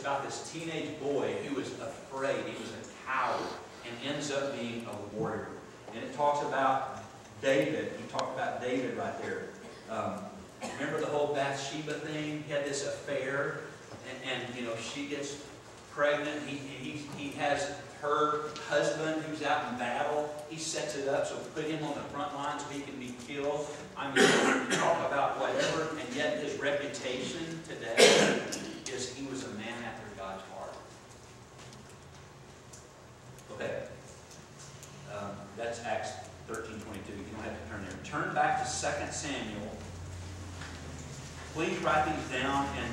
about this teenage boy who was afraid. He was a coward and ends up being a warrior. And it talks about David. He talked about David right there. Remember the whole Bathsheba thing? He had this affair, and you know, she gets pregnant. He has her husband who's out in battle. He sets it up, so put him on the front line so he can be killed. I mean, talk about whatever, and yet his reputation today is he was a man after God's heart. Okay. That's Acts 13:22. You don't have to turn there. Turn back to 2 Samuel. Please write these down. And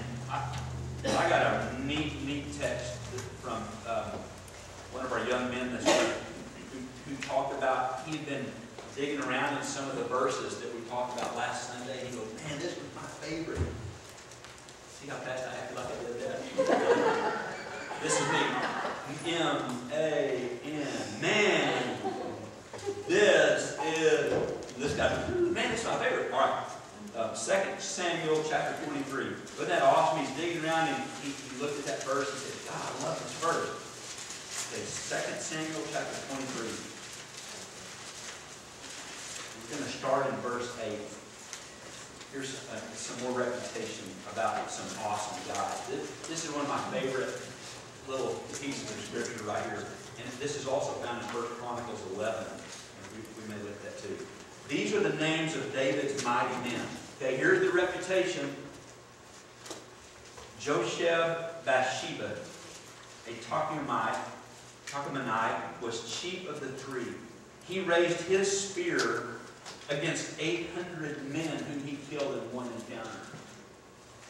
I got a neat text from one of our young men this week who talked about, he'd been digging around in some of the verses that we talked about last Sunday. He goes, man, this was my favorite. See how fast I acted like I did that? This is me. M-A-N. Man. This guy. Man, this is my favorite. All right. 2 Samuel chapter 23. Wasn't that awesome? He's digging around and he looked at that verse and said, God, I love this verse. Okay, 2 Samuel chapter 23. We're going to start in verse 8. Here's some more reputation about some awesome guys. This is one of my favorite little pieces of scripture right here. And this is also found in 1 Chronicles 11. We may look at that too. These are the names of David's mighty men. Okay, here's the reputation. Josheb Bathsheba, a Tahkemonite, was chief of the three. He raised his spear against 800 men whom he killed in one encounter.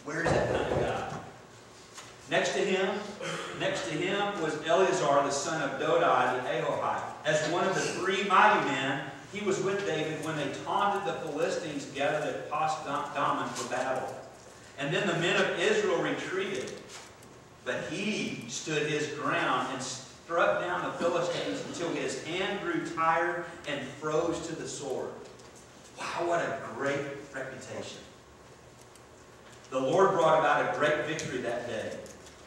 Where's that kind of guy? Next to him was Eleazar, the son of Dodai, the Ahohite. As one of the three mighty men, he was with David when they taunted the Philistines gathered at Pas-dammim for battle. And then the men of Israel retreated. But he stood his ground and struck down the Philistines until his hand grew tired and froze to the sword. Wow, what a great reputation. The Lord brought about a great victory that day.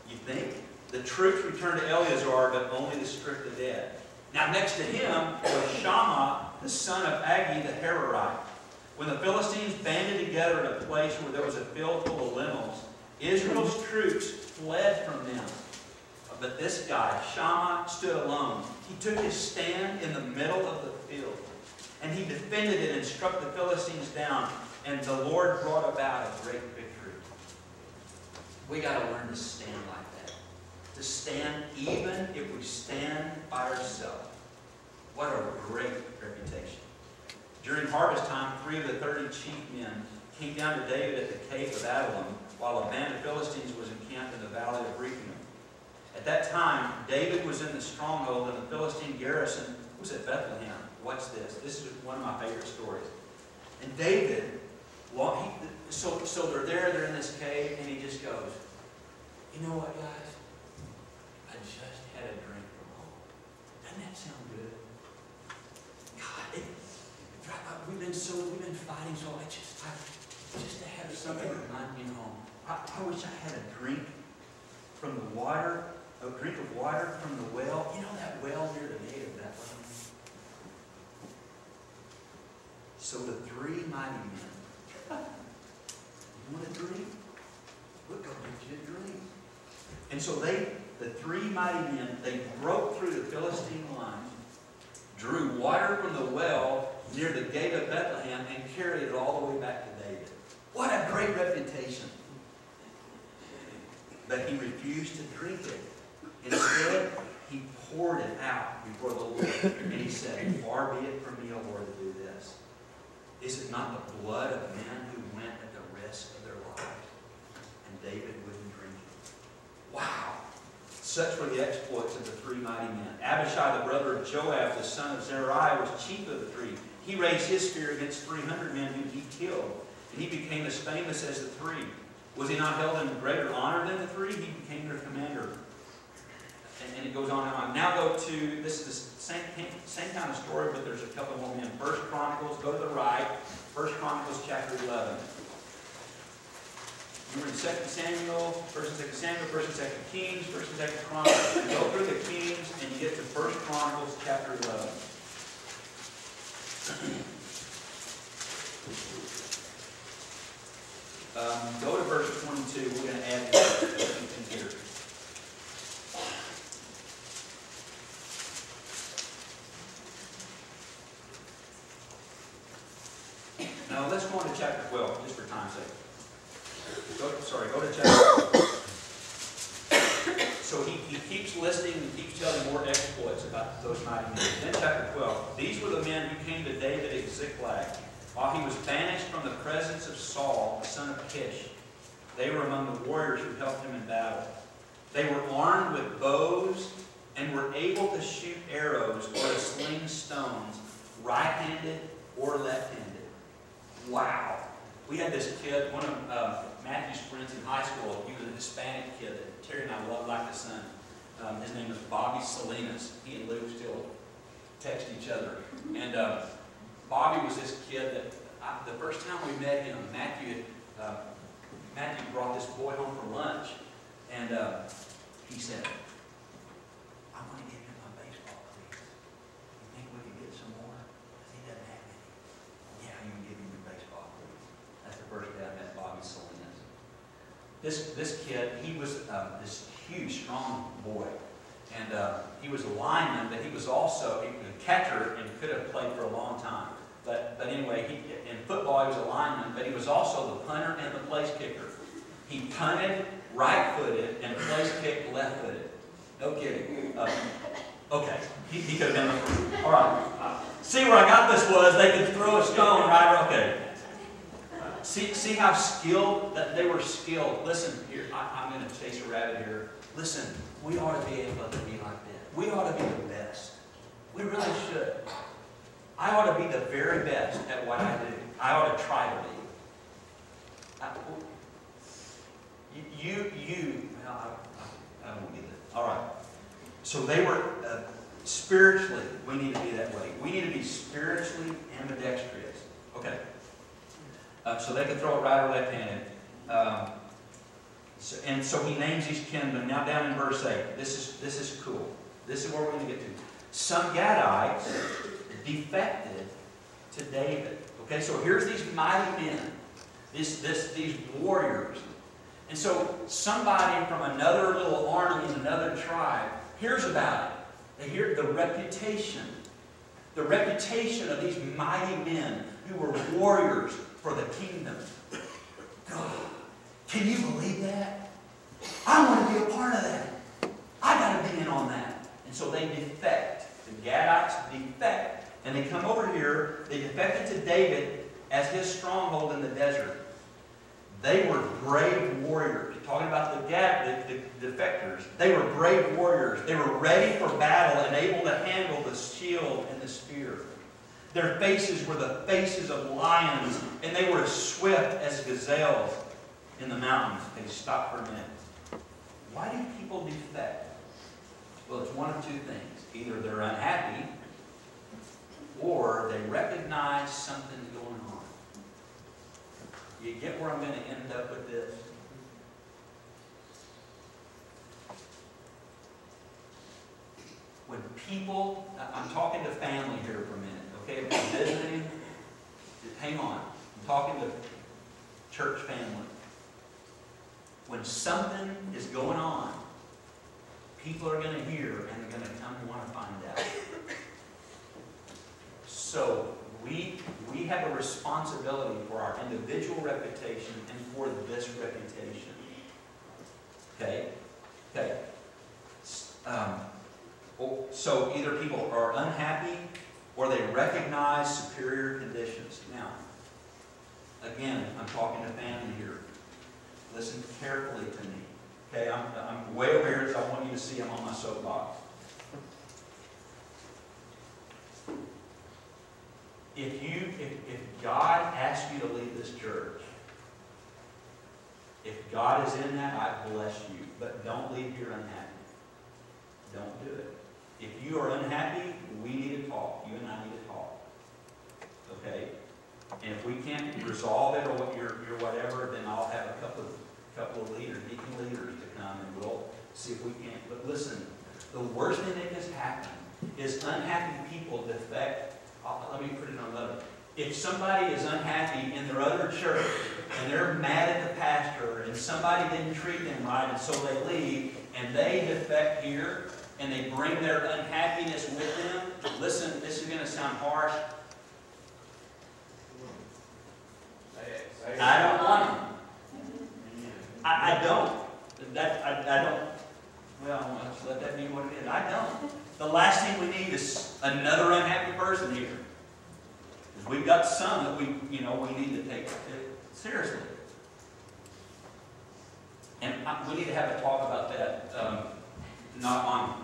You think? The troops returned to Eleazar, but only to strip the dead. Now next to him was Shammah, the son of Agi the Hararite. When the Philistines banded together at a place where there was a field full of lentils, Israel's troops fled from them. But this guy, Shammah, stood alone. He took his stand in the middle of the field, and he defended it and struck the Philistines down, and the Lord brought about a great victory. We got to learn to stand like that. To stand even if we stand by ourselves. What a great reputation. During harvest time, 3 of the 30 chief men came down to David at the cave of Adullam, while a band of Philistines was encamped in the valley of Rephaim. At that time, David was in the stronghold, and the Philistine garrison was at Bethlehem. Watch this. This is one of my favorite stories. And David, so they're in this cave, and he just goes, you know what, guys? I just had a drink from home. Doesn't that sound good? God, we've been fighting, so just to have something to remind me of home. I wish I had a drink from the water, a drink of water from the well. You know that well near the gate of Bethlehem? So the three mighty men, you want a drink? We'll go get you a drink. And so the three mighty men, they broke through the Philistine lines, drew water from the well near the gate of Bethlehem, and carried it all the way back to David. What a great reputation. But he refused to drink it. Instead, he poured it out before the Lord. And he said, far be it from me, O Lord, to do this. Is it not the blood of men who went at the risk of their lives? And David wouldn't drink it. Wow. Such were the exploits of the three mighty men. Abishai, the brother of Joab, the son of Zeruiah, was chief of the three. He raised his spear against 300 men whom he killed. And he became as famous as the three. Was he not held in greater honor than the three? He became their commander. And it goes on and on. Now go to, this is the same kind of story, but there's a couple more men. 1 Chronicles, go to the right. 1 Chronicles chapter 11. You were in 2 Samuel, 1 and 2 Samuel, 1 and 2 Kings, 1 and 2 Chronicles. You go through the Kings and you get to 1 Chronicles chapter 11. Go to verse 22. We're going to add in here. Now let's go on to chapter 12, just for time's sake. Go to chapter 12. So he keeps listing and keeps telling more exploits about those mighty men. Then chapter 12. These were the men who came to David at Ziklag, while he was banished from the presence of Saul, the son of Kish. They were among the warriors who helped him in battle. They were armed with bows and were able to shoot arrows or to sling stones, right-handed or left-handed. Wow. We had this kid, one of Matthew's friends in high school. He was a Hispanic kid that Terry and I loved like the son. His name was Bobby Salinas. He and Luke still text each other. And Bobby was this kid that the first time we met him, Matthew brought this boy home for lunch, and he said, "I want to give him my baseball, please. You think we can get some more? Because he doesn't have any." "Yeah, you can give him your baseball, please." That's the first day I met Bobby Salinas. This kid, he was this huge, strong boy, and he was a lineman, but he was also a catcher and could have played for a long time. But anyway, in football he was a lineman, but he was also the punter and the place kicker. He punted right-footed and place kicked left-footed. No kidding. Okay, he could have been the... All right. See where I got this was, they could throw a stone right... Okay. See how skilled, that they were skilled. Listen, here, I'm going to chase a rabbit here. Listen, we ought to be able to be like that. We ought to be the best. We really should. I ought to be the very best at what I do. I ought to try to be. Well, I won't get that. All right. So they were spiritually, we need to be that way. We need to be spiritually ambidextrous. Okay. So they could throw it right or left-handed. And so he names these kinsmen. Now down in verse 8. This is cool. This is where we're going to get to. Some Gadites defected to David. Okay, so here's these mighty men, these warriors. And so somebody from another little army in another tribe hears about it. They hear the reputation of these mighty men who were warriors for the kingdom. God, can you believe that? I want to be a part of that. I got to be in on that. And so they defect. The Gadites defect. And they come over here. They defected to David as his stronghold in the desert. They were brave warriors. Talking about the defectors. They were brave warriors. They were ready for battle and able to handle the shield and the spear. Their faces were the faces of lions, and they were as swift as gazelles in the mountains. They stopped for a minute. Why do people defect? Well, it's one of two things. Either they're unhappy, or they recognize something's going on. You get where I'm going to end up with this? When people, I'm talking to family here for a minute, okay? If I'm visiting, hang on. I'm talking to church family. When something is going on, people are going to hear and they're going to come and want to find out. So we have a responsibility for our individual reputation and for this reputation. Okay? Okay. So either people are unhappy or they recognize superior conditions. Now, again, I'm talking to family here. Listen carefully to me. Okay, I'm way over here, so I want you to see I'm on my soapbox. If God asks you to lead this church, if God is in that, I bless you. But don't leave here unhappy. Don't do it. If you are unhappy, we need to talk. You and I need to talk. Okay? And if we can't resolve it or your whatever, then I'll have a cup of a couple of leaders, deacon leaders to come, and we'll see if we can. But listen, the worst thing that has happened is unhappy people defect. Let me put it on another. If somebody is unhappy in their other church and they're mad at the pastor and somebody didn't treat them right and so they leave and they defect here and they bring their unhappiness with them, listen, this is going to sound harsh. I don't want them. I don't. I don't. Well, let's let that be what it is. I don't. The last thing we need is another unhappy person here. Because we've got some that we need to take it seriously. And we need to have a talk about that. Not on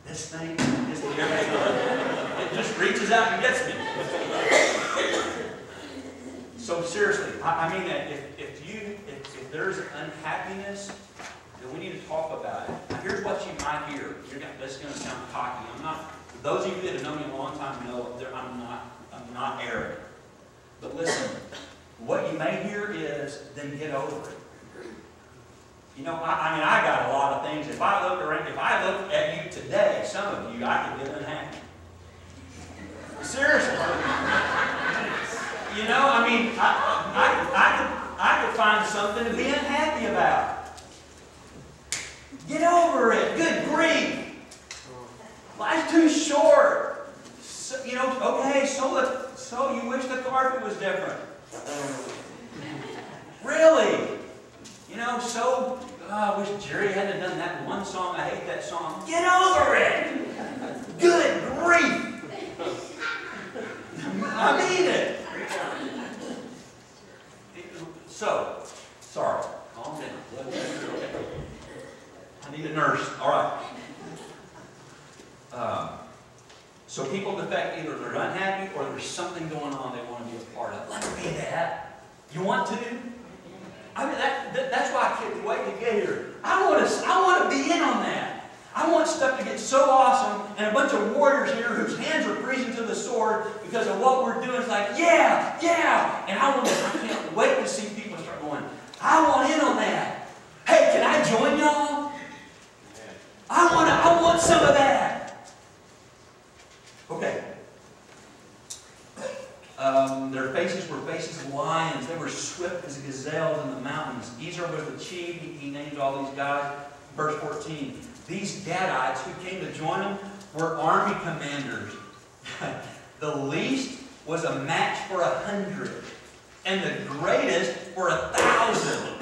this thing. It just reaches out and gets me. So seriously, I mean that if there's unhappiness, then we need to talk about it. Now, here's what you might hear. This is going to sound cocky. I'm not. Those of you that have known me a long time know I'm not arrogant. But listen, what you may hear is, then get over it. You know, I got a lot of things. If I look at you today, some of you, I could get unhappy. Seriously. You know, I mean, I could find something to be unhappy about. Get over it. Good grief. Life's too short. So, you know, okay, so you wish the carpet was different. Really? You know, I wish Jerry hadn't done that one song. I hate that song. Get over it. Good grief. I mean it. So, sorry. Calm down. I need a nurse. All right. So people defect, either they're unhappy or there's something going on they want to be a part of. Let me be that. You want to? I mean, that's why I can't wait to get here. I want to be in on that. I want stuff to get so awesome, and a bunch of warriors here whose hands are freezing to the sword because of what we're doing. It's like, yeah, yeah. And I can't wait to see people start going, I want in on that. Hey, can I join y'all? I want some of that. Okay. Their faces were faces of lions. They were swift as gazelles in the mountains. Ezer was the chief. He named all these guys. Verse 14. These Gadites who came to join him were army commanders. The least was a match for 100, and the greatest for 1,000.